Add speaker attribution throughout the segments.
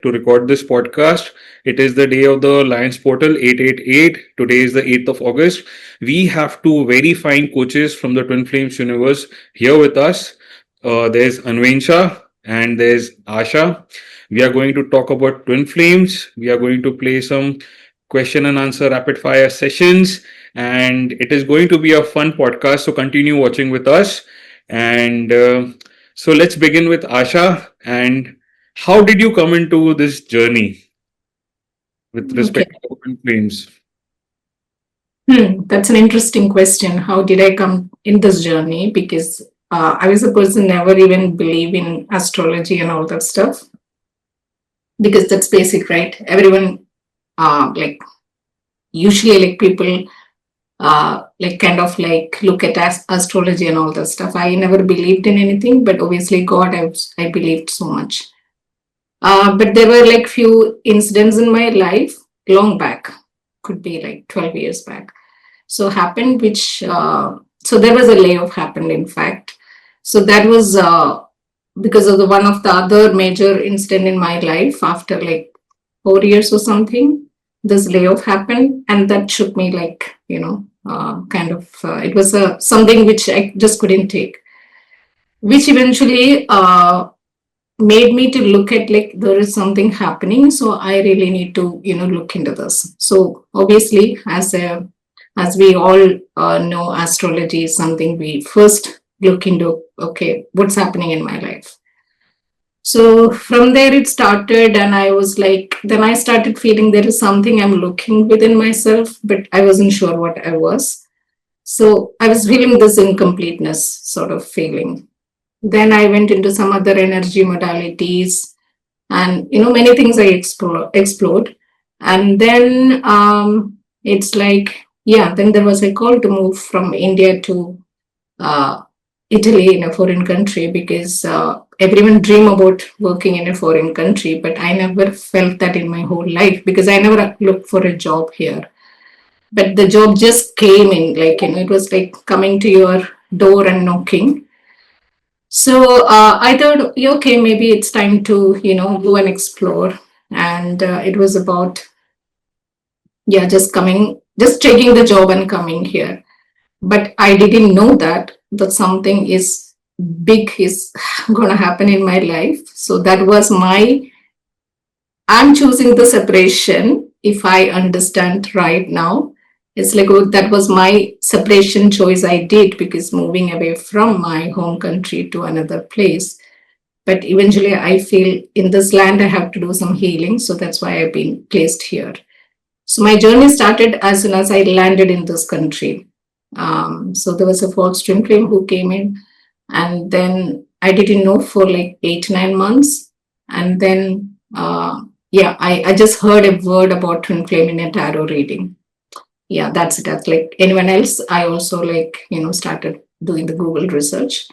Speaker 1: to record this podcast. It is the day of the Lions Portal 888. Today is the 8th of August. We have two very fine coaches from the Twin Flames universe here with us. There's Anvensha and there's Asha. We are going to talk about Twin Flames. We are going to play some question and answer rapid fire sessions, and it is going to be a fun podcast. So continue watching with us. And so let's begin with Asha. And how did you come into this journey with
Speaker 2: Okay.
Speaker 1: respect to Twin Flames?
Speaker 2: That's an interesting question. How did I come in this journey? Because I was a person never even believe in astrology and all that stuff. Because that's basic, right? Everyone, like usually, like people, like kind of like look at astrology and all that stuff. I never believed in anything, but obviously God, I believed so much. But there were like few incidents in my life long back, could be like 12 years back. So happened, which so there was a layoff happened, in fact. So that was because of the one of the other major incident in my life after like 4 years or something. This layoff happened, and that shook me like kind of it was something which I just couldn't take, which eventually made me to look at like there is something happening, so I really need to look into this. So obviously, as we all know, astrology is something we first look into. Okay, what's happening in my life? So from there it started, and I was like, then I started feeling there is something I'm looking within myself, but I wasn't sure what I was. So I was feeling this incompleteness sort of feeling. Then I went into some other energy modalities, and many things I explored. And then it's like, yeah, then there was a call to move from India to uh, Italy, in a foreign country, because everyone dream about working in a foreign country, but I never felt that in my whole life because I never looked for a job here. But the job just came in, like it was like coming to your door and knocking. So I thought, yeah, okay, maybe it's time to go and explore. And it was about, yeah, just coming, just taking the job and coming here. But I didn't know that something is big is going to happen in my life. So that was I'm choosing the separation. If I understand right now, it's like, oh, that was my separation choice I did, because moving away from my home country to another place. But eventually I feel in this land I have to do some healing, so that's why I've been placed here. So my journey started as soon as I landed in this country. So there was a false twin flame who came in, and then I didn't know for like 8 9 months. And then yeah, I just heard a word about twin flame in a tarot reading. Yeah, that's it. That's like anyone else. I also like started doing the Google research.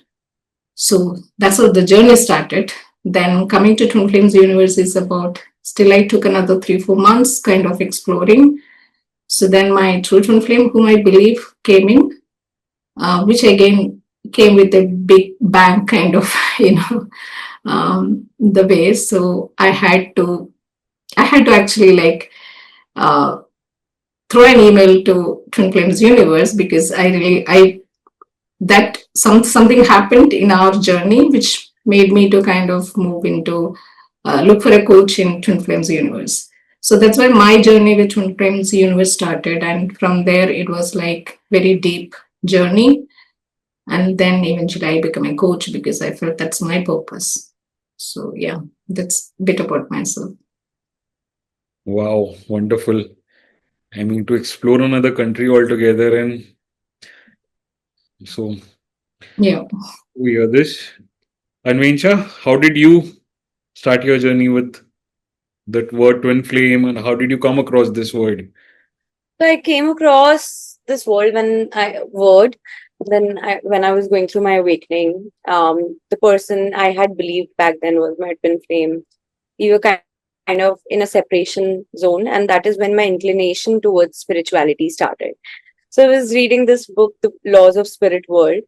Speaker 2: So that's how the journey started. Then coming to Twin Flames Universe is about, still I took another 3 4 months kind of exploring. So then my true twin flame, whom I believe came in, which again came with a big bang kind of, the way. So I had to actually like uh, throw an email to Twin Flames Universe, because I that something happened in our journey which made me to kind of move into look for a coach in Twin Flames Universe. So that's why my journey with Twin Flames Universe started, and from there it was like very deep journey. And then eventually I became a coach because I felt that's my purpose. So yeah, that's a bit about myself.
Speaker 1: Wow, wonderful. I mean, to explore another country altogether. And so
Speaker 2: Yeah.
Speaker 1: we hear this. Anvensha, how did you start your journey with that word twin flame, and how did you come across this word?
Speaker 3: So I came across this word when I was going through my awakening. The person I had believed back then was my twin flame. We were kind of in a separation zone, and that is when my inclination towards spirituality started. So I was reading this book, The Laws of Spirit World,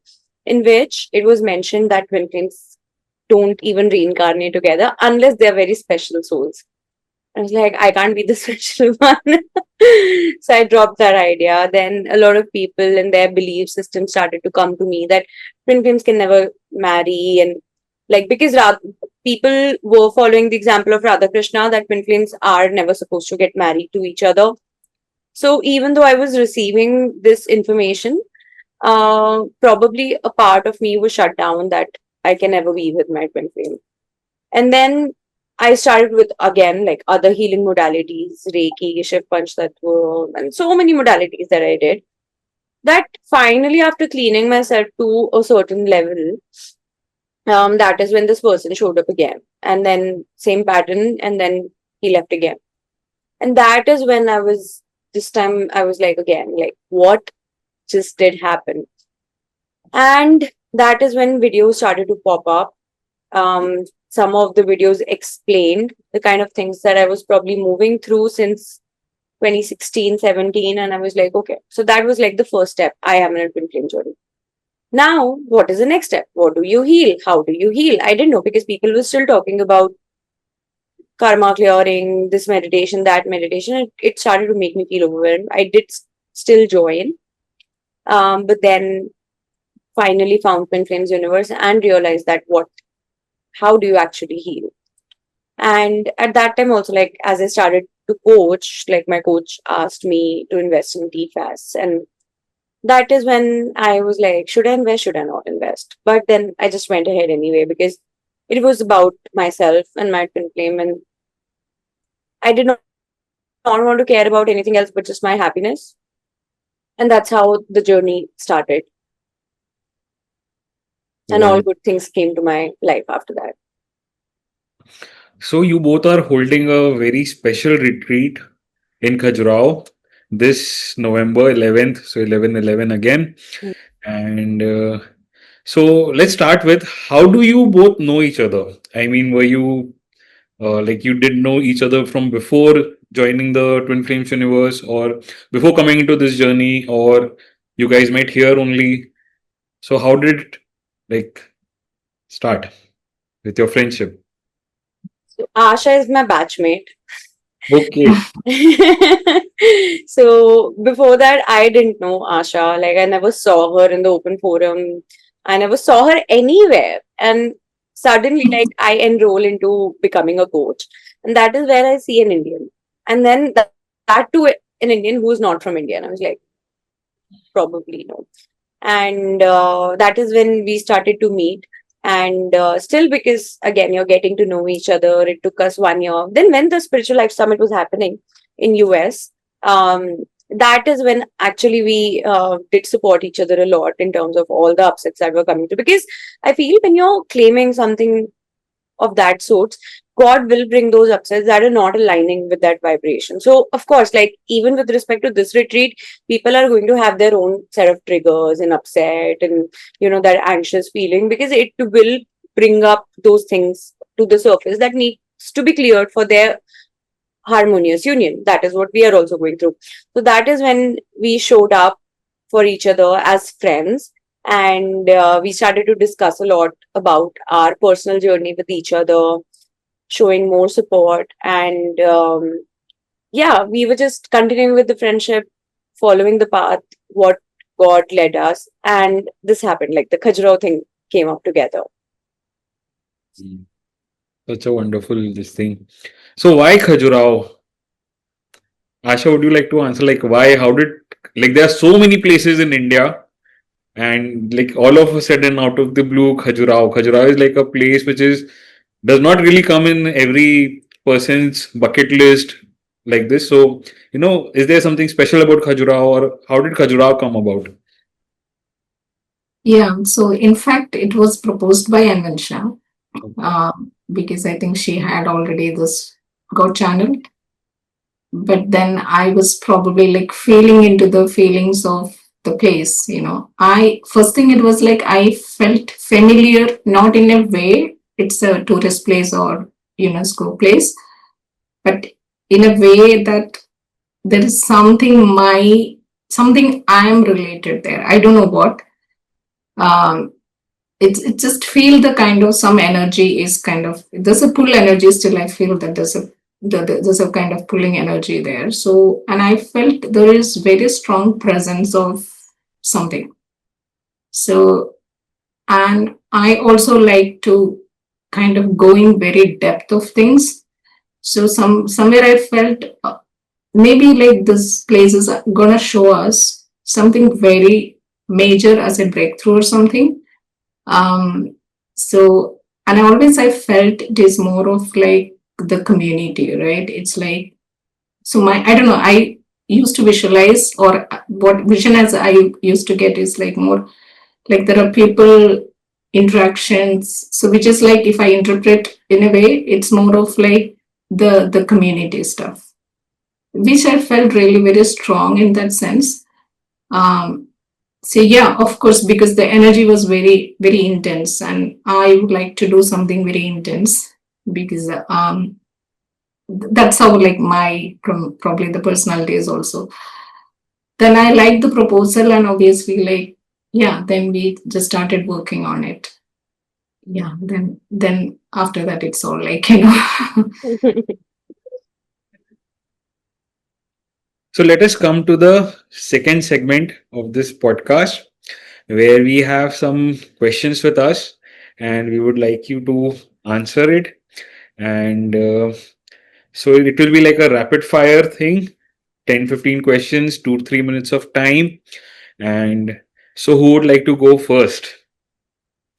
Speaker 3: in which it was mentioned that twin flames don't even reincarnate together unless they're very special souls. I was like, I can't be the special one. So I dropped that idea. Then a lot of people and their belief system started to come to me that twin flames can never marry. And like, because people were following the example of Radha Krishna, that twin flames are never supposed to get married to each other. So even though I was receiving this information, probably a part of me was shut down that I can never be with my twin flame. And then I started with again like other healing modalities, Reiki, Shiv Panch Tattva, and so many modalities that I did. That finally, after cleaning myself to a certain level, that is when this person showed up again, and then same pattern, and then he left again. And that is when I was this time I was like again like what just did happen, and that is when videos started to pop up. Some of the videos explained the kind of things that I was probably moving through since 2016, 17. And I was like, okay, so that was like the first step. I am in a twin flame journey. Now, what is the next step? What do you heal? How do you heal? I didn't know because people were still talking about karma clearing, this meditation, that meditation. It started to make me feel overwhelmed. I did still join. But then finally found Twin Flames Universe and realized that how do you actually heal? And at that time also, like as I started to coach, like my coach asked me to invest in TFAS, and that is when I was like, should I invest? Should I not invest? But then I just went ahead anyway because it was about myself and my twin flame, and I did not want to care about anything else but just my happiness. And that's how the journey started. And all good things came to my life after that.
Speaker 1: So you both are holding a very special retreat in Khajuraho this November 11th, so 11/11 again.
Speaker 3: Mm.
Speaker 1: And so let's start with, how do you both know each other? I mean, were you like you did know each other from before joining the Twin Flames universe, or before coming into this journey, or you guys met here only? So how did it like start with your friendship?
Speaker 3: So Asha is my batchmate.
Speaker 1: Okay.
Speaker 3: So before that, I didn't know Asha. Like I never saw her in the open forum. I never saw her anywhere. And suddenly, like I enroll into becoming a coach, and that is where I see an Indian, and then that too an Indian who is not from India. And I was like, probably no. And that is when we started to meet. And still, because again, you're getting to know each other. It took us 1 year. Then, when the Spiritual Life Summit was happening in US, that is when actually we did support each other a lot in terms of all the upsets that were coming through. Because I feel when you're claiming something of that sort, God will bring those upsets that are not aligning with that vibration. So, of course, like even with respect to this retreat, people are going to have their own set of triggers and upset and, that anxious feeling, because it will bring up those things to the surface that needs to be cleared for their harmonious union. That is what we are also going through. So, that is when we showed up for each other as friends. And we started to discuss a lot about our personal journey with each other, showing more support. And we were just continuing with the friendship, following the path, what God led us. And this happened, like the Khajuraho thing came up together.
Speaker 1: Such a wonderful this thing. So why Khajuraho? Asha, would you like to answer? Like why? How did, like there are so many places in India, and like all of a sudden out of the blue, Khajuraho. Khajuraho is like a place which does not really come in every person's bucket list like this. So is there something special about Khajuraho, or how did Khajuraho come about?
Speaker 2: Yeah, so in fact, it was proposed by Anvansha, because I think she had already this God channel. But then I was probably like feeling into the feelings of the place, first thing it was like I felt familiar, not in a way it's a tourist place or UNESCO place, but in a way that there is something I am related there. I don't know what. it just feel the kind of some energy is kind of, there's a pull energy still. I feel that there's a kind of pulling energy there. So, and I felt there is very strong presence of something. So, and I also like to kind of go in very depth of things. So somewhere I felt maybe like this place is gonna show us something very major as a breakthrough or something. So, and I felt it is more of like the community, right? It's like, so I don't know, I used to visualize, or what vision as I used to get is like more like there are people interactions. So which is like, if I interpret in a way, it's more of like the community stuff, which I felt really very strong in that sense. So yeah, of course, because the energy was very, very intense, and I would like to do something very intense, because that's how like my probably the personality is also. Then I liked the proposal, and obviously like, yeah, then we just started working on it. Yeah, then after that it's all like,
Speaker 1: So let us come to the second segment of this podcast, where we have some questions with us and we would like you to answer it. And so it will be like a rapid fire thing, 10-15 questions, 2-3 minutes of time. And so, who would like to go first?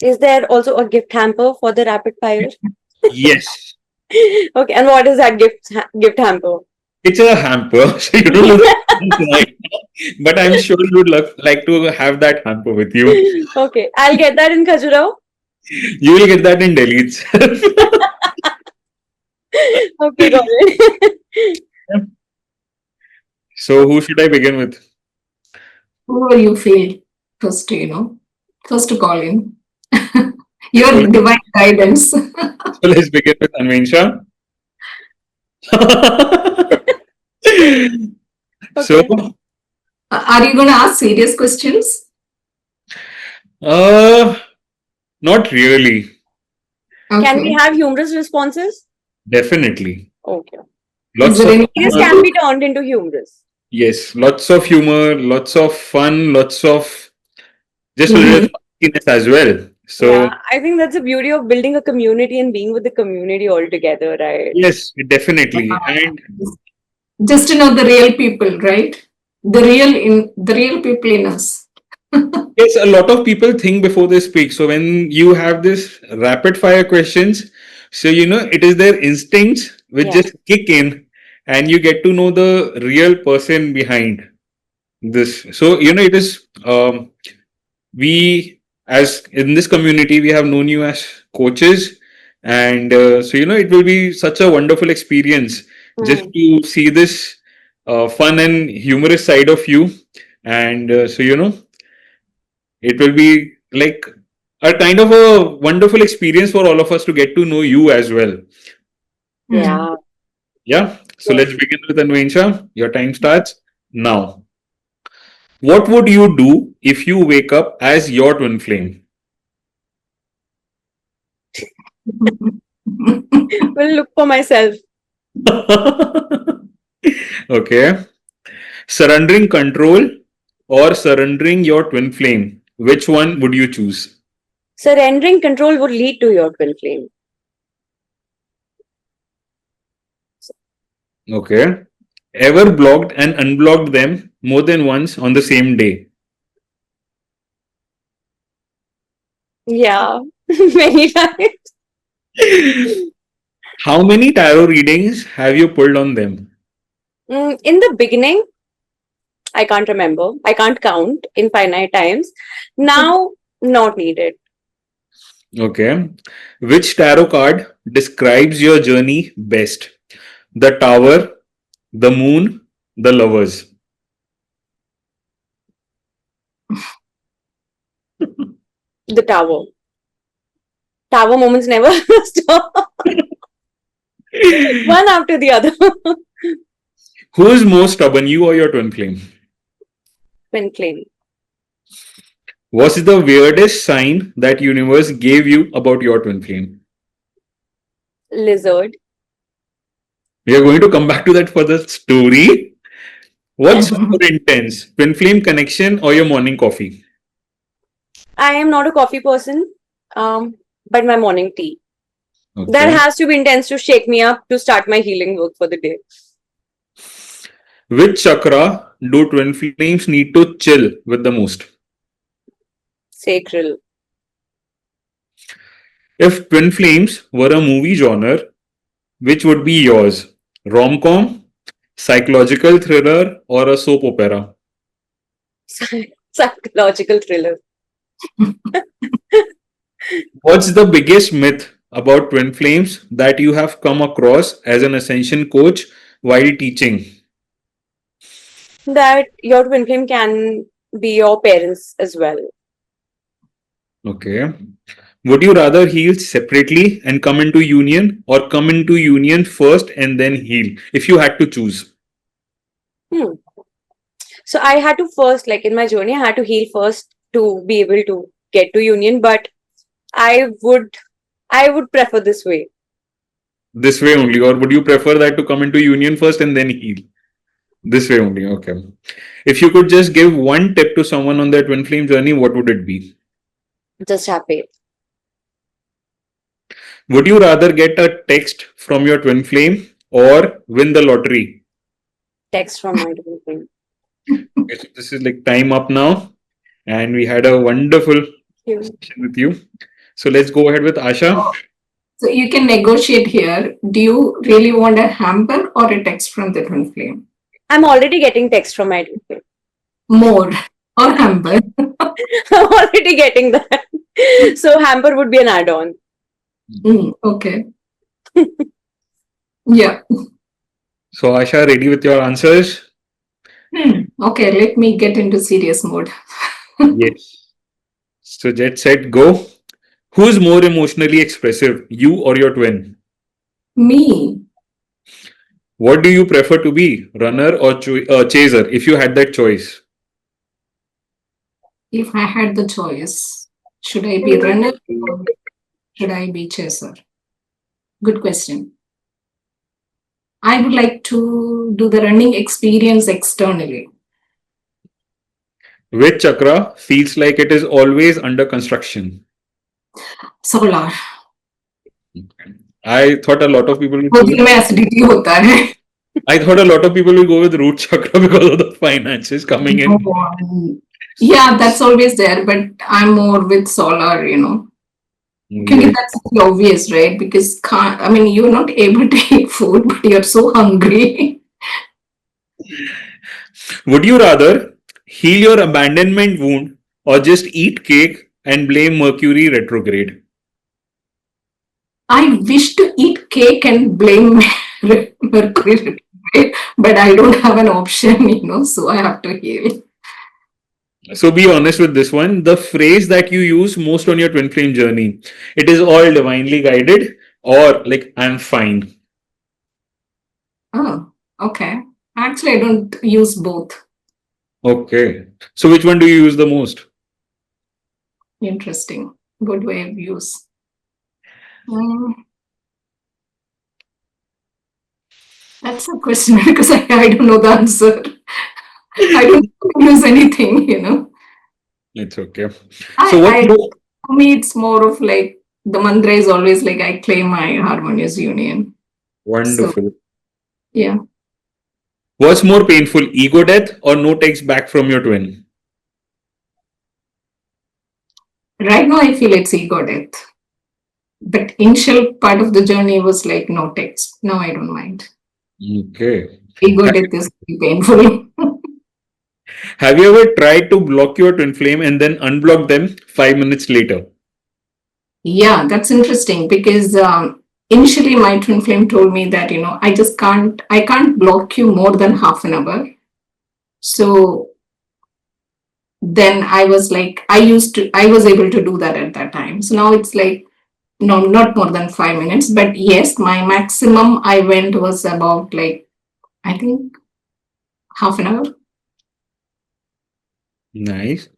Speaker 3: Is there also a gift hamper for the rapid fire?
Speaker 1: Yes,
Speaker 3: Okay, and what is that gift hamper?
Speaker 1: it's a hamper. So you don't look right now, but I'm sure you would like to have that hamper with you.
Speaker 3: Okay, I'll get that in Khajuraho.
Speaker 1: You will get that in Delhi itself.
Speaker 3: Okay, got it.
Speaker 1: So, who should I begin with?
Speaker 2: who you feel first, first to call in.
Speaker 1: So,
Speaker 2: Your divine guidance.
Speaker 1: so let's begin with Anvensha. So,
Speaker 3: Okay.
Speaker 2: Are you going to ask serious questions?
Speaker 1: uh, not really.
Speaker 3: Can we
Speaker 2: Okay.
Speaker 3: have humorous responses?
Speaker 1: Definitely.
Speaker 3: Okay.
Speaker 2: Is
Speaker 1: Lots
Speaker 2: there
Speaker 1: of
Speaker 2: any?
Speaker 3: Serious
Speaker 1: humor.
Speaker 3: can be turned into humorous.
Speaker 1: Yes, lots of humor, lots of fun, lots of just a little
Speaker 2: Mhm.
Speaker 1: funniness as well. So,
Speaker 3: Yeah, I think that's the beauty of building a community and being with the community all together, right?
Speaker 1: yes, definitely. And
Speaker 2: Just to know the real people, right? The real people in us.
Speaker 1: yes, a lot of people think before they speak. So, when you have this rapid fire questions, so it is their instincts which
Speaker 3: Yeah.
Speaker 1: just kick in and you get to know the real person behind this. So, it is, we, as in this community, we have known you as coaches. And so, it will be such a wonderful experience just
Speaker 3: Hmm.
Speaker 1: to see this fun and humorous side of you. And so, it will be like a kind of a wonderful experience for all of us to get to know you as well.
Speaker 2: Hmm.
Speaker 3: Yeah.
Speaker 1: Yeah. So
Speaker 3: Yes.
Speaker 1: let's begin with Anvensha. Your time starts now. What would you do if you wake up as your twin flame?
Speaker 3: Will look for myself.
Speaker 1: Okay. Surrendering control or surrendering your twin flame? Which one would you choose?
Speaker 3: Surrendering control would lead to your twin flame.
Speaker 1: Okay. Ever blocked and unblocked them more than once on the same day?
Speaker 3: Yeah. Many times.
Speaker 1: How many tarot readings have you pulled on them?
Speaker 3: In the beginning, I can't remember. I can't count infinite times. Now, not needed.
Speaker 1: Okay. Which tarot card describes your journey best? The Tower, the Moon, the Lovers.
Speaker 3: The tower. Tower moments never stop. One after the other.
Speaker 1: Who is more stubborn, you or your twin flame?
Speaker 3: Twin flame.
Speaker 1: What's the weirdest sign that universe gave you about your twin flame?
Speaker 3: Lizard.
Speaker 1: We are going to come back to that for the story. What's more intense, twin flame connection or your morning coffee?
Speaker 3: I am not a coffee person, but my morning tea. That
Speaker 1: Okay.
Speaker 3: has to be intense to shake me up to start my healing work for the day.
Speaker 1: Which chakra do twin flames need to chill with the most?
Speaker 3: Sacral.
Speaker 1: If twin flames were a movie genre, which would be yours? Rom com, psychological thriller, or a soap opera?
Speaker 3: Psychological thriller.
Speaker 1: What's the biggest myth about twin flames that you have come across as an ascension coach while teaching?
Speaker 3: That your twin flame can be your parents as well.
Speaker 1: Okay. Would you rather heal separately and come into union or come into union first and then heal if you had to choose?
Speaker 3: Hmm. So I had to first, like in my journey, I had to heal first to be able to get to union, but I would prefer this way.
Speaker 1: This way only, or would you prefer that to come into union first and then heal? This way only, okay. If you could just give one tip to someone on their twin flame journey, what would it be?
Speaker 3: Just have faith.
Speaker 1: Would you rather get a text from your twin flame or win the lottery?
Speaker 3: Text from my twin flame.
Speaker 1: Okay, so this is like time up now, and we had a wonderful
Speaker 3: Thank you.
Speaker 1: session with you. So let's go ahead with Asha.
Speaker 2: So you can negotiate here. Do you really want a hamper or a text from the twin flame?
Speaker 3: I'm already getting text from my twin flame.
Speaker 2: More or hamper?
Speaker 3: I'm already getting that. So hamper would be an add-on.
Speaker 2: Okay. Yeah.
Speaker 1: So Asha, ready with your answers?
Speaker 2: Okay, let me get into serious mode.
Speaker 1: Yes. So jet set go. Who's more emotionally expressive, you or your twin?
Speaker 2: Me,
Speaker 1: What do you prefer to be, runner or chaser, if you had that choice?
Speaker 2: if I had the choice, should I be runner or should I be chaser? Good question. I would like to do the running experience externally.
Speaker 1: Which chakra feels like it is always under construction?
Speaker 2: Solar.
Speaker 1: I thought a lot of people would go with,
Speaker 2: में acidity होता है.
Speaker 1: I thought a lot of people will go with root chakra because of the finances coming in.
Speaker 2: Yeah, that's always there, but I'm more with solar, you know.
Speaker 1: Yeah.
Speaker 2: That's obvious, right? Because you're not able to eat food, but you're so hungry.
Speaker 1: Would you rather heal your abandonment wound or just eat cake and blame Mercury retrograde?
Speaker 2: I wish to eat cake and blame Mercury, but I don't have an option, you know, so I have to heal.
Speaker 1: So be honest with this one. The phrase that you use most on your twin flame journey, it is all divinely guided or like I'm fine.
Speaker 2: Oh, okay. Actually, I don't use both.
Speaker 1: Okay. So which one do you use the most?
Speaker 2: Interesting. Good way of use. That's a question because I don't know the answer. I don't use anything, you know.
Speaker 1: It's okay. So
Speaker 2: For me, it's more of like the mantra is always like I claim my harmonious union.
Speaker 1: wonderful.
Speaker 2: So, yeah.
Speaker 1: What's more painful, ego death or no text back from your twin?
Speaker 2: Right now, I feel it's ego death. But initial part of the journey was like no text. Now I don't mind.
Speaker 1: Okay.
Speaker 2: Ego death is painful.
Speaker 1: Have you ever tried to block your twin flame and then unblock them 5 minutes later?
Speaker 2: Yeah, that's interesting because initially my twin flame told me that, you know, I can't block you more than half an hour. So then I was like, I was able to do that at that time. So now it's like, no, not more than 5 minutes, but yes, my maximum I went was about like, I think half an hour.
Speaker 1: Nice.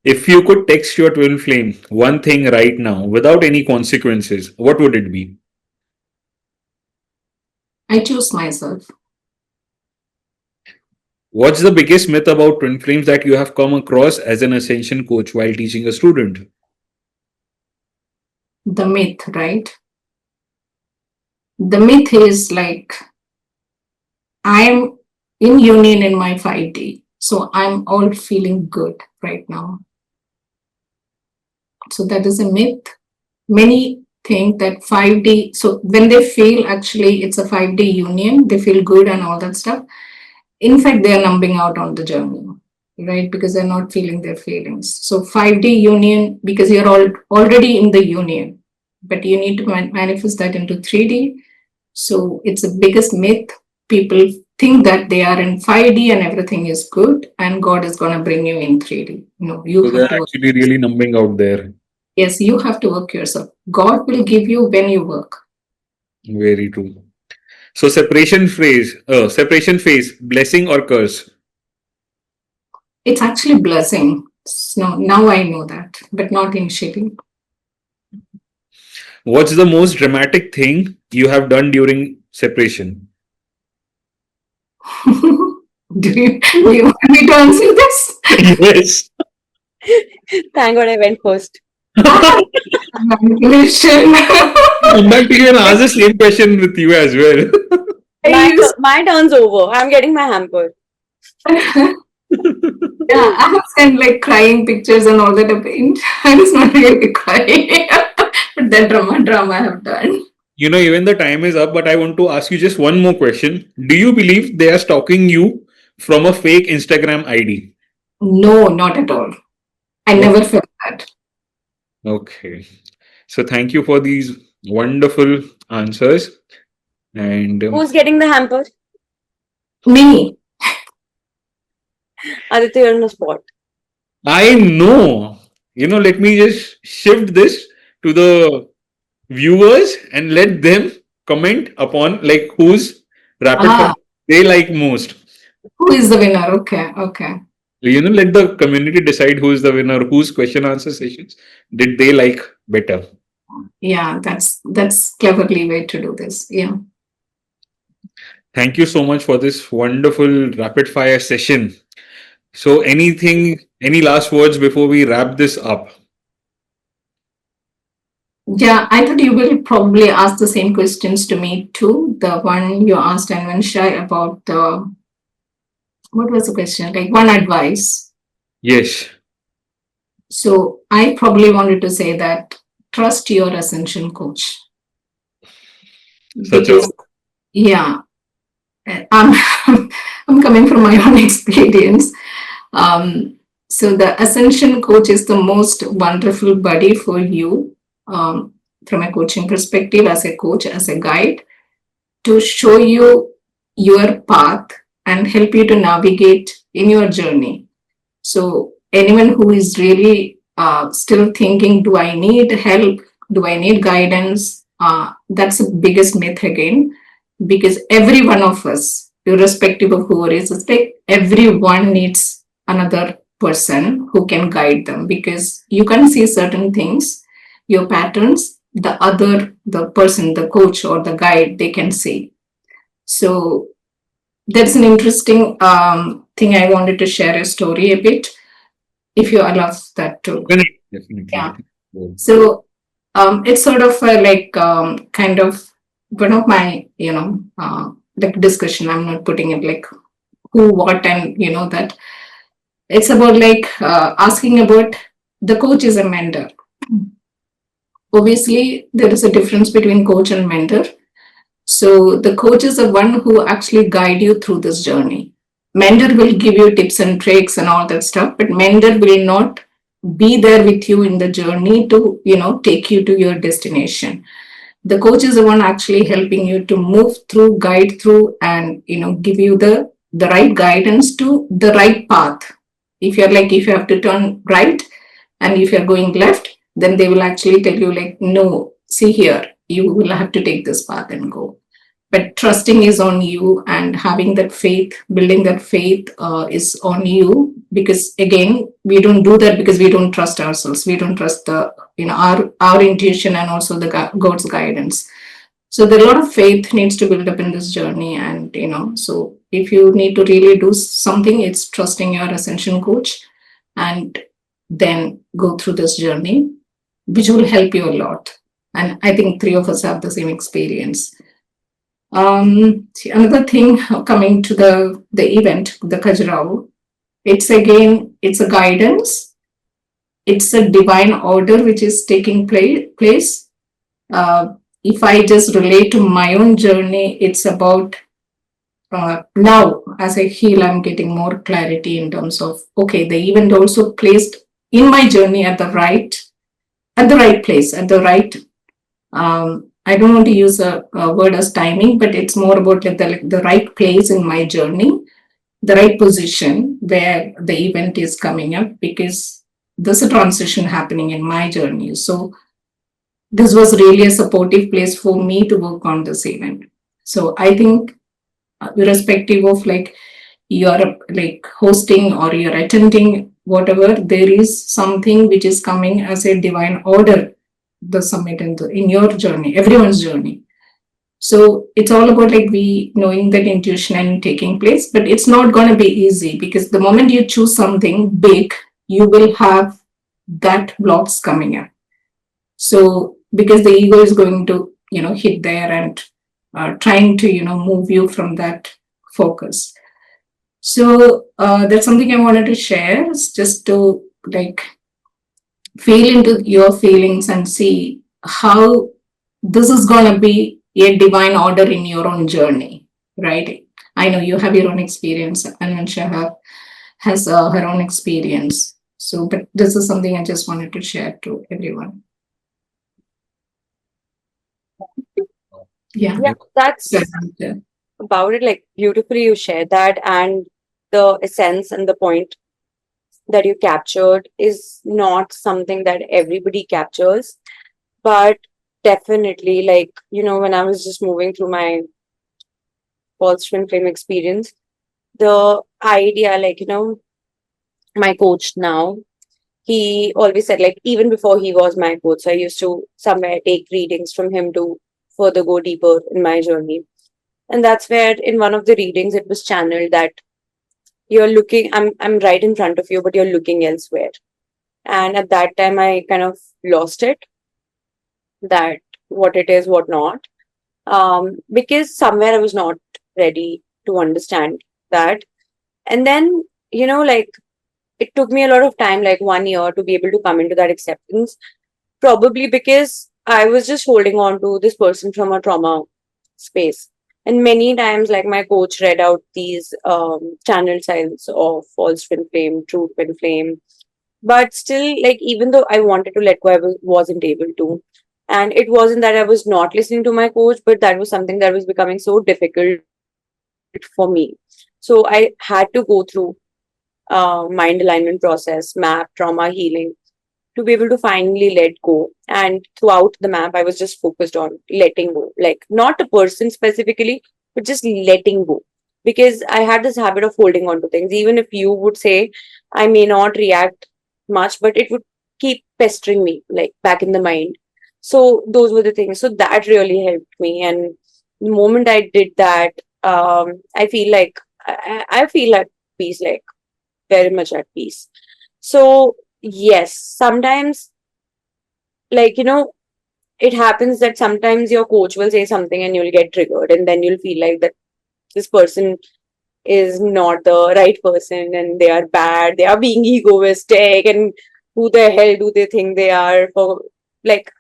Speaker 1: If you could text your twin flame one thing right now without any consequences, what would it be?
Speaker 2: I choose myself.
Speaker 1: What's the biggest myth about twin flames that you have come across as an ascension coach while teaching a student?
Speaker 2: The myth, right? The myth is like, I'm in union in my 5D. So I'm all feeling good right now. So that is a myth. Many think that 5D, so when they feel actually it's a 5D union, they feel good and all that stuff. In fact, they are numbing out on the journey, right? Because they're not feeling their feelings. So 5D union, because you're already in the union, but you need to manifest that into 3D. So it's the biggest myth. People think that they are in 5D and everything is good and God is going to bring you in 3D. No, you
Speaker 1: So
Speaker 2: have
Speaker 1: they're
Speaker 2: to.
Speaker 1: actually really numbing out there.
Speaker 2: Yes, you have to work yourself. God will give you when you work.
Speaker 1: Very true. So separation phase, blessing or curse?
Speaker 2: It's actually blessing. So now I know that, but not initially.
Speaker 1: What's the most dramatic thing you have done during separation?
Speaker 2: Do you want me to answer this?
Speaker 1: Yes.
Speaker 3: Thank God I went first.
Speaker 2: Manipulation.
Speaker 1: Come back to you and ask the same question with you as well.
Speaker 3: My turn's over. I'm getting my hamper.
Speaker 2: Yeah, I have sent like crying pictures and all that. I was not really crying, but that drama I have done.
Speaker 1: Even the time is up, but I want to ask you just one more question. Do you believe they are stalking you from a fake Instagram ID?
Speaker 2: No, not at all. I never felt that.
Speaker 1: Okay. So thank you for these wonderful answers. And
Speaker 3: Who's getting the hamper?
Speaker 2: Me.
Speaker 3: Aditya, you're on the spot.
Speaker 1: I know, let me just shift this to the viewers and let them comment upon like whose rapid fire they like most.
Speaker 2: Who is the winner? Okay.
Speaker 1: Let the community decide who is the winner, whose question answer sessions did they like better.
Speaker 2: Yeah, that's cleverly way to do this. Yeah.
Speaker 1: Thank you so much for this wonderful rapid fire session. So any last words before we wrap this up?
Speaker 2: Yeah, I thought you will probably ask the same questions to me too. The one you asked Anvanshai about what was the question? Like one advice.
Speaker 1: Yes.
Speaker 2: So I probably wanted to say that trust your ascension coach. Because yeah, I'm I'm coming from my own experience. So the ascension coach is the most wonderful buddy for you from a coaching perspective, as a coach, as a guide, to show you your path and help you to navigate in your journey. So anyone who is really still thinking, do I need help? Do I need guidance? That's the biggest myth again, because every one of us, irrespective of who it is, everyone needs another person who can guide them, because you can see certain things, your patterns, the person, the coach or the guide, they can see. So that's an interesting thing. I wanted to share a story a bit, if you allow that too.
Speaker 1: Definitely.
Speaker 2: Yeah. So it's sort of kind of one of my, like discussion. I'm not putting it like who, what, and that. It's about like asking about the coach is a mentor. Obviously, there is a difference between coach and mentor. So the coach is the one who actually guide you through this journey. Mentor will give you tips and tricks and all that stuff, but mentor will not be there with you in the journey to, take you to your destination. The coach is the one actually helping you to move through, guide through, and, give you the right guidance to the right path. If you have to turn right and if you're going left, then they will actually tell you like, no, see here, you will have to take this path and go. But trusting is on you, and having that faith, building that faith is on you, because again, we don't do that because we don't trust ourselves. We don't trust the, our intuition and also the God's guidance. So there are a lot of faith needs to build up in this journey. And, so if you need to really do something, it's trusting your ascension coach and then go through this journey, which will help you a lot. And I think three of us have the same experience. Another thing, coming to the event, the Khajuraho, it's a guidance. It's a divine order which is taking place. If I just relate to my own journey, it's about now as I heal, I'm getting more clarity in terms of, okay, the event also placed in my journey at the right place, at the right, I don't want to use a word as timing, but it's more about like the right place in my journey, the right position where the event is coming up, because there's a transition happening in my journey. So this was really a supportive place for me to work on this event. So I think, irrespective of like you're like hosting or you're attending, whatever, there is something which is coming as a divine order, the summit in your journey, everyone's journey. So it's all about like we knowing that intuition and taking place, but it's not going to be easy, because the moment you choose something big, you will have that blocks coming up. So because the ego is going to, hit there and trying to, move you from that focus. So that's something I wanted to share, just to like feel into your feelings and see how this is going to be a divine order in your own journey, right? I know you have your own experience, and Ansha has her own experience. So, but this is something I just wanted to share to everyone. Yeah.
Speaker 3: Yeah, that's about it. Like, beautifully you shared that, and the essence and the point that you captured is not something that everybody captures, but definitely, like, when I was just moving through my false twin flame experience, the idea, like, my coach now, he always said, like, even before he was my coach, I used to somewhere take readings from him to further go deeper in my journey. And that's where in one of the readings it was channeled that you're looking, I'm right in front of you, but you're looking elsewhere. And at that time I kind of lost it, that what it is, what not. Because somewhere I was not ready to understand that. And then, like, it took me a lot of time, like 1 year, to be able to come into that acceptance. Probably because I was just holding on to this person from a trauma space. And many times, like, my coach read out these channel signs of false twin flame, true twin flame. But still, like, even though I wanted to let go, I wasn't able to. And it wasn't that I was not listening to my coach, but that was something that was becoming so difficult for me. So I had to go through mind alignment process, map, trauma healing, to be able to finally let go. And throughout the map, I was just focused on letting go, like not a person specifically, but just letting go. Because I had this habit of holding on to things. Even if you would say I may not react much, but it would keep pestering me, like back in the mind. So those were the things. So that really helped me. And the moment I did that, I feel like I feel at peace, like very much at peace. So yes, sometimes, like, it happens that sometimes your coach will say something and you'll get triggered, and then you'll feel like that this person is not the right person and they are bad, they are being egoistic, and who the hell do they think they are, for like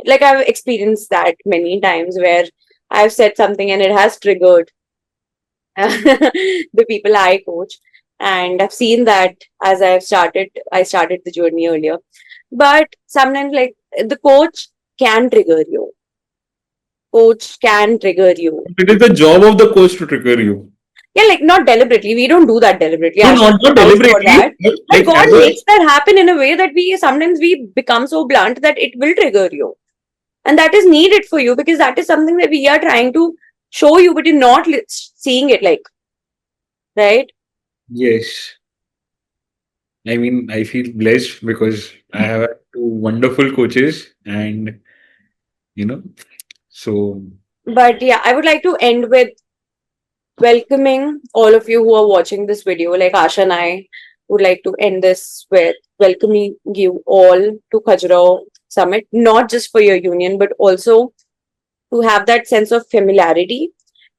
Speaker 3: I've experienced that many times where I've said something and it has triggered the people I coach. And I've seen that as I started the journey earlier. But sometimes, like, the coach can trigger you. Coach can trigger you.
Speaker 1: It is the job of the coach to trigger you.
Speaker 3: Yeah, like, not deliberately. We don't do that deliberately.
Speaker 1: No,
Speaker 3: I should
Speaker 1: not
Speaker 3: vouch for
Speaker 1: deliberately.
Speaker 3: that.
Speaker 1: But
Speaker 3: But
Speaker 1: like
Speaker 3: God
Speaker 1: as a
Speaker 3: makes that happen in a way that we become so blunt that it will trigger you. And that is needed for you, because that is something that we are trying to show you, but you're not seeing it, like, right?
Speaker 1: yes. I mean, I feel blessed because I have two wonderful coaches, and you know, so
Speaker 3: But yeah, I would like to end with welcoming all of you who are watching this video. Like Asha and I would like to end this with welcoming you all to Khajuraho Summit, not just for your union, but also to have that sense of familiarity,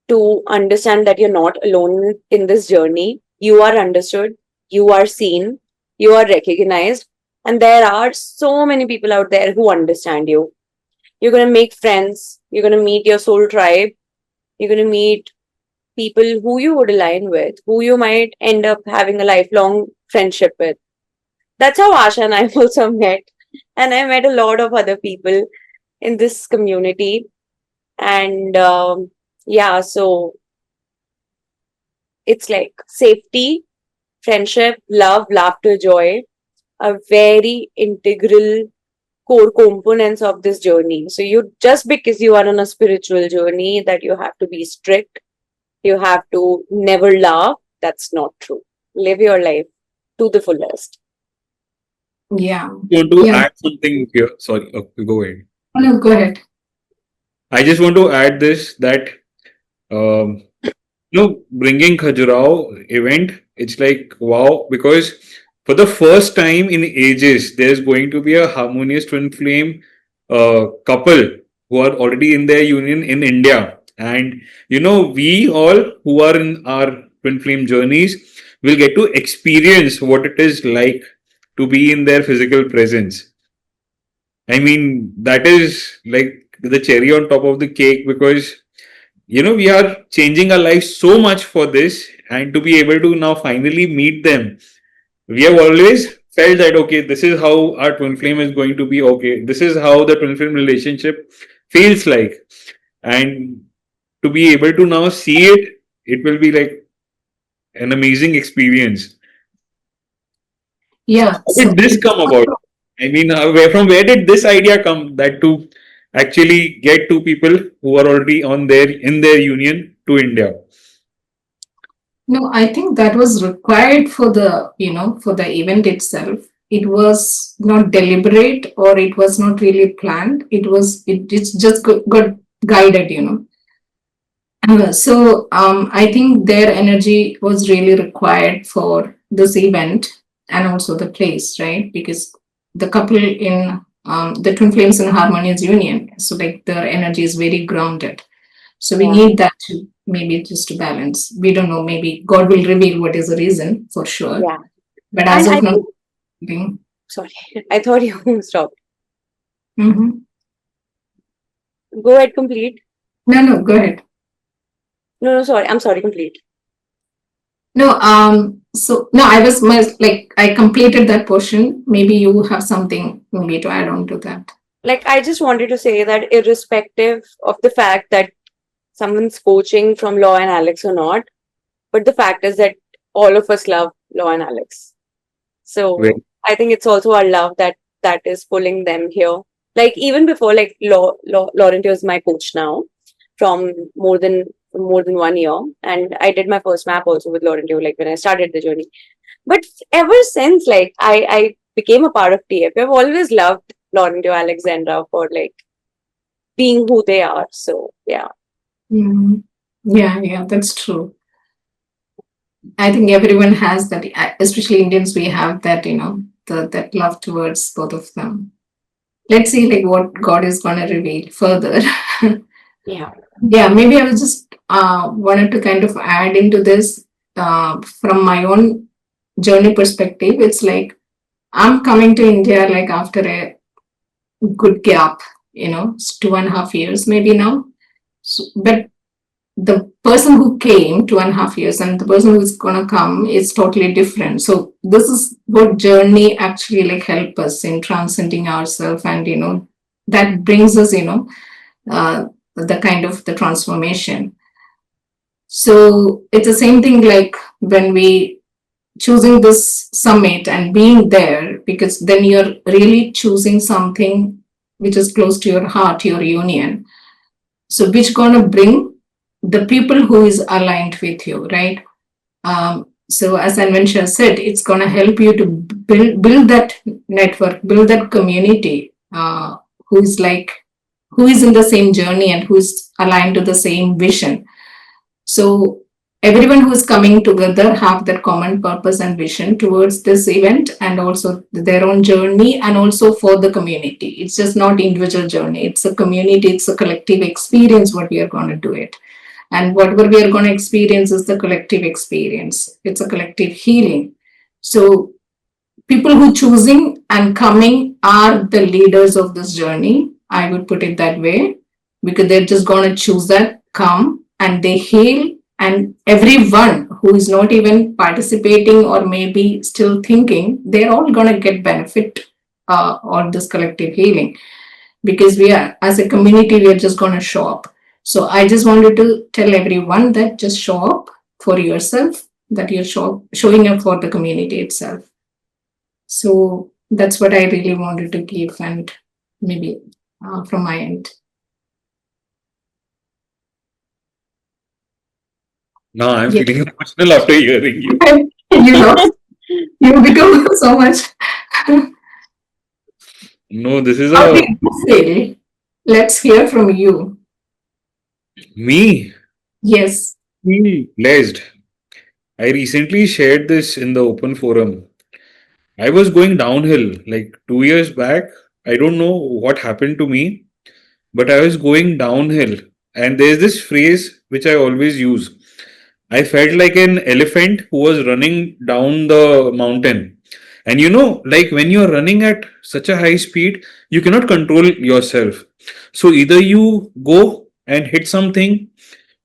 Speaker 3: to understand that you're not alone in this journey. You are understood, you are seen, you are recognized, and there are so many people out there who understand you. You're going to make friends, you're going to meet your soul tribe, you're going to meet people who you would align with, who you might end up having a lifelong friendship with. That's how Asha and I also met. And I met a lot of other people in this community. And yeah, so it's like safety, friendship, love, laughter, joy are very integral core components of this journey. So you just because you are on a spiritual journey that you have to be strict, you have to never laugh. That's not true. Live your life to the fullest.
Speaker 2: Yeah.
Speaker 1: I want to
Speaker 2: Yeah.
Speaker 1: add something here. Sorry, okay, go ahead.
Speaker 2: No, go ahead.
Speaker 1: I just want to add this that um, bringing Khajuraho event, it's like wow, because for the first time in ages, there's going to be a harmonious twin flame couple who are already in their union in India. And we all who are in our twin flame journeys will get to experience what it is like to be in their physical presence. I mean, that is like the cherry on top of the cake because we are changing our lives so much for this, and to be able to now finally meet them, we have always felt that okay, this is how our twin flame is going to be, okay, this is how the twin flame relationship feels like. And to be able to now see it, it will be like an amazing experience.
Speaker 2: Yeah.
Speaker 1: How
Speaker 2: So
Speaker 1: did this come about? I mean, from where did this idea come that to actually get two people who are already on their in their union to India?
Speaker 2: no, I think that was required for for the event itself. It was not deliberate or it was not really planned. It's just got guided. So I think their energy was really required for this event and also the place, right? Because the couple in the Twin Flames in Harmonious Union, so like their energy is very grounded. So we
Speaker 3: Yeah.
Speaker 2: need that to maybe just to balance. We don't know, maybe God will reveal what is the reason for sure.
Speaker 3: Yeah.
Speaker 2: But as
Speaker 3: And
Speaker 2: of
Speaker 3: I
Speaker 2: now,
Speaker 3: think, sorry, I thought you stopped.
Speaker 2: Mhm.
Speaker 3: Go ahead, complete.
Speaker 2: No, go ahead.
Speaker 3: No, sorry. I'm sorry, complete.
Speaker 2: No, so no, like I completed that portion. Maybe you have something maybe to add on to that.
Speaker 3: Like, I just wanted to say that irrespective of the fact that someone's coaching from Law and Alex or not, but the fact is that all of us love Law and Alex. So
Speaker 1: Very
Speaker 3: I think it's also our love that is pulling them here. Like even before, like Laurentio is my coach now from more than 1 year, and I did my first map also with Laurentio, like when I started the journey. But ever since, like I became a part of TF, I've always loved Laurentio Alexandra for like being who they are. So yeah.
Speaker 2: Mhm. Yeah, that's true. I think everyone has that, especially Indians, we have that, that love towards both of them. Let's see like what God is going to reveal further.
Speaker 3: Yeah.
Speaker 2: Yeah, maybe I was just wanted to kind of add into this from my own journey perspective. It's like I'm coming to India like after a good gap, it's 2.5 years maybe now. But the person who came 2.5 years and the person who's gonna come is totally different. So this is what journey actually like help us in transcending ourselves, and that brings us uh, the kind of the transformation. So it's the same thing like when we choosing this summit and being there, because then you're really choosing something which is close to your heart, your union. So which gonna bring the people who is aligned with you, right? So as Anvensha said, it's gonna help you to build that network, build that community, who is like, who is in the same journey and who is aligned to the same vision. So everyone who is coming together have that common purpose and vision towards this event, and also their own journey, and also for the community. It's just not individual journey, it's a community, it's a collective experience what we are going to do it. And whatever we are going to experience is the collective experience. It's a collective healing. So people who choosing and coming are the leaders of this journey. I would put it that way, because they're just going to choose that, come, and they heal. And everyone who is not even participating or maybe still thinking, they're all going to get benefit of this collective healing, because we are, as a community, we are just going to show up. So I just wanted to tell everyone that just show up for yourself, that you're showing up for the community itself. So that's what I really wanted to give, and maybe from my end.
Speaker 1: Now I'm
Speaker 2: Yeah.
Speaker 1: feeling emotional after hearing you.
Speaker 2: You become so much.
Speaker 1: No, this is
Speaker 2: How
Speaker 1: a
Speaker 2: did you feel? Let's hear from you.
Speaker 1: me.
Speaker 2: Yes.
Speaker 1: Feel blessed. I recently shared this in the open forum. I was going downhill like 2 years back. I don't know what happened to me, but I was going downhill. And there's this phrase which I always use. I felt like an elephant who was running down the mountain. And like when you're running at such a high speed, you cannot control yourself. So either you go and hit something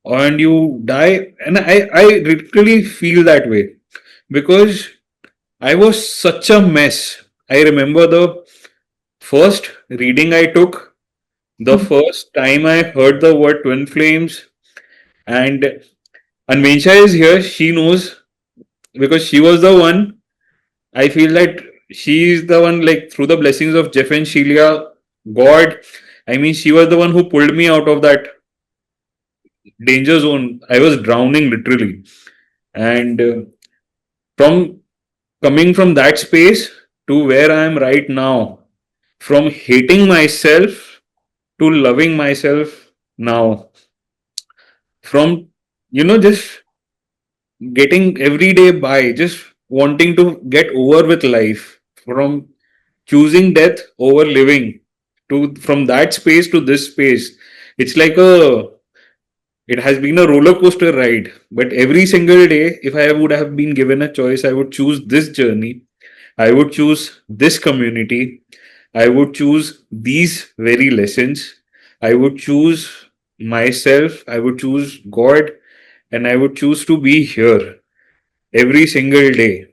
Speaker 1: and you die. And I literally feel that way because I was such a mess. I remember the first reading I took, the first time I heard the word twin flames, and Anvensha is here. She knows because she was the one. I feel that she is the one, like through the blessings of Jeff and Sheila, God. I mean, she was the one who pulled me out of that danger zone. I was drowning literally. And from coming from that space to where I am right now, from hating myself to loving myself now, from, just getting every day by, just wanting to get over with life, from choosing death over living, to from that space to this space. It's like it has been a roller coaster ride, but every single day, if I would have been given a choice, I would choose this journey. I would choose this community. I would choose these very lessons. I would choose myself. I would choose God. And I would choose to be here every single day.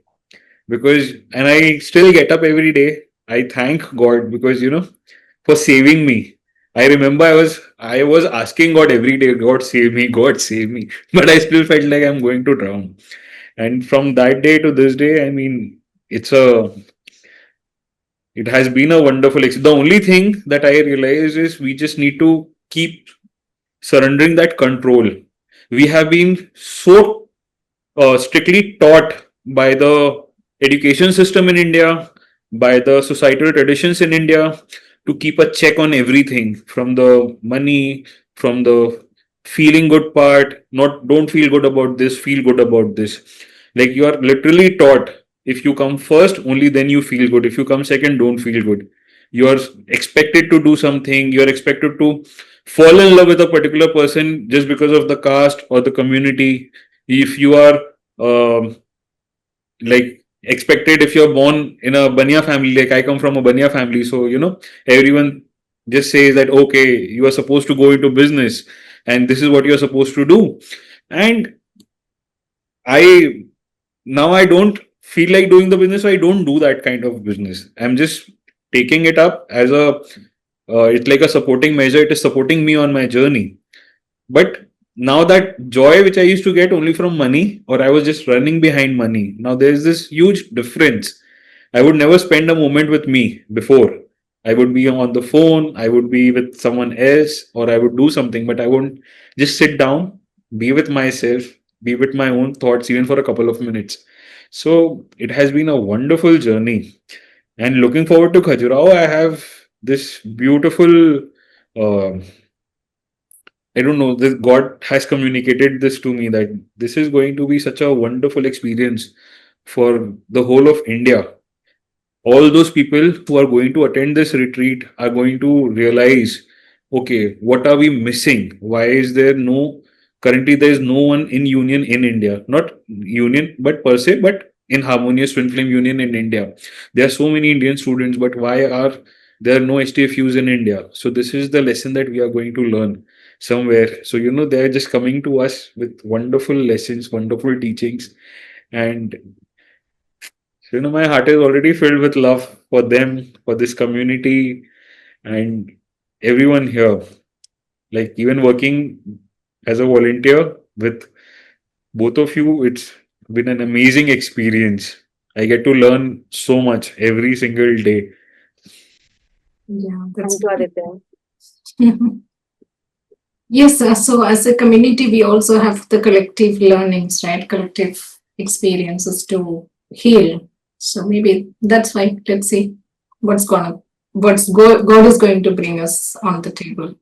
Speaker 1: And I still get up every day. I thank God because, for saving me. I remember I was asking God every day, God save me, God save me. But I still felt like I'm going to drown. And from that day to this day, I mean, it's a it has been a wonderful experience. The only thing that I realize is we just need to keep surrendering that control. We have been so strictly taught by the education system in India, by the societal traditions in India, to keep a check on everything from the money, from the feeling good part. Not don't feel good about this, feel good about this. Like you are literally taught, if you come first, only then you feel good. If you come second, don't feel good. You are expected to do something. You are expected to fall in love with a particular person just because of the caste or the community. If you are um, like expected, if you're born in a Banya family, like I come from a Banya family, so everyone just says that okay, you are supposed to go into business and this is what you're supposed to do. And I now I don't feel like doing the business, so I don't do that kind of business. I'm just taking it up as a it's like a supporting measure. It is supporting me on my journey. But now that joy which I used to get only from money, or I was just running behind money, now there's this huge difference. I would never spend a moment with me before. I would be on the phone, I would be with someone else, or I would do something, but I wouldn't just sit down, be with myself, be with my own thoughts, even for a couple of minutes. So it has been a wonderful journey, and looking forward to Khajuraho. I have this beautiful. Uh, I don't know. This God has communicated this to me that this is going to be such a wonderful experience for the whole of India. All those people who are going to attend this retreat are going to realize, okay, what are we missing? Why is there no, currently there is no one in union in India, not union but per se, but in harmonious twin flame union in India. There are so many Indian students, but why are there no HTFUs in India? So this is the lesson that we are going to learn somewhere. So they're just coming to us with wonderful lessons, wonderful teachings. And my heart is already filled with love for them, for this community, and everyone here. Like, even working as a volunteer with both of you, it's been an amazing experience. I get to learn so much every single day.
Speaker 2: Yeah, that's
Speaker 3: Thank you, Aditya.
Speaker 2: yes. So as a community, we also have the collective learnings, right? Collective experiences to heal. So maybe that's why. Let's see God is going to bring us on the table.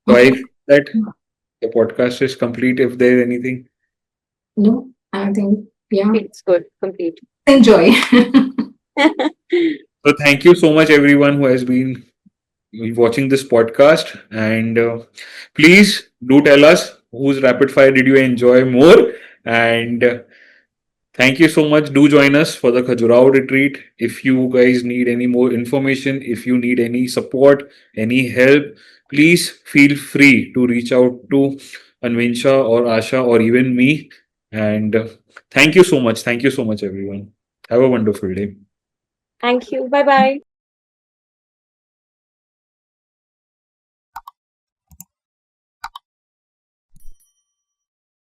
Speaker 1: So I feel that the podcast is complete. If there's anything,
Speaker 2: No, I think yeah.
Speaker 3: It's good, complete.
Speaker 2: Enjoy.
Speaker 1: so thank you so much, everyone who has been watching this podcast, and please do tell us whose rapid fire did you enjoy more, and thank you so much. Do join us for the Khajuraho retreat. If you guys need any more information, if you need any support, any help, please feel free to reach out to Anvinsha or Asha or even me. And thank you so much. Thank you so much, everyone. Have a wonderful day.
Speaker 3: Thank you. Bye bye.